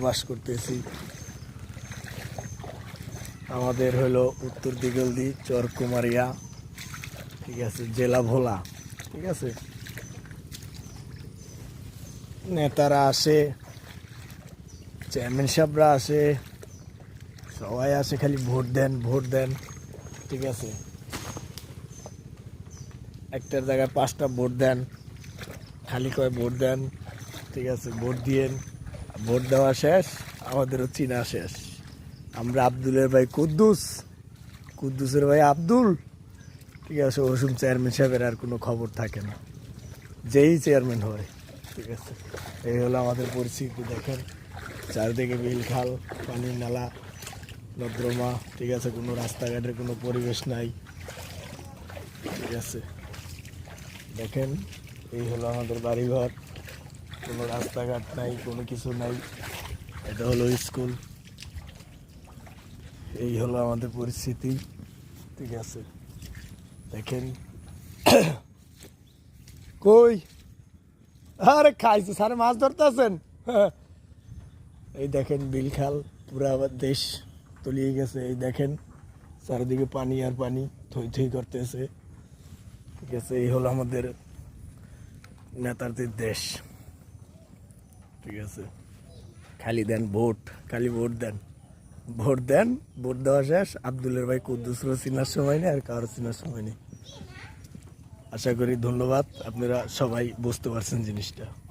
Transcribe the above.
বাস করতেছি। আমাদের হলো উত্তর দিগলদি চরকুমারিয়া, ঠিক আছে, জেলা ভোলা। ঠিক আছে, নেতারা আসে, চেয়ারম্যান সাহেবরা আসে, সবাই আসে, খালি ভোট দেন ভোট দেন। ঠিক আছে, একটার জায়গায় 5টা ভোট দেন, খালি কয় ভোট দেন। ঠিক আছে, ভোট দিয়েন, ভোট দেওয়া শেষ, আমাদেরও চিনা শেষ। আমরা আব্দুলের ভাই কুদ্দুসের ভাই আব্দুল। ঠিক আছে, ওরকম চেয়ারম্যান সাহেবের আর কোনো খবর থাকে না, যেই চেয়ারম্যান হয়। ঠিক আছে, এই হলো আমাদের পরিস্থিতি। দেখেন চারদিকে বিল খাল, পানির নালা, নর্দমা। ঠিক আছে, কোনো রাস্তাঘাটের কোনো পরিবেশ নাই। ঠিক আছে, দেখেন এই হলো আমাদের বাড়িঘর, কোনো রাস্তাঘাট নাই, কোনো কিছু নাই। এটা হলো স্কুল। এই হলো আমাদের পরিস্থিতি। ঠিক আছে, দেখেন কই, আরে খাইছে সারে, মাছ ধরতে আছেন। এই দেখেন বিল খাল, পুরো আবার দেশ তলিয়ে গেছে। এই দেখেন চারিদিকে পানি আর পানি, থই থই করতেছে। ঠিক আছে, এই হলো আমাদের নেতাদের দেশ। ঠিক আছে, খালি দেন ভোট, খালি ভোট দেন, ভোট দেন, ভোট দেওয়া শেষ। আব্দুলের ভাই কুদ্দুসরও চিনার সময় নেই, আর কারো চিনার সময় নেই। আশা করি, ধন্যবাদ, আপনারা সবাই বুঝতে পারছেন জিনিসটা।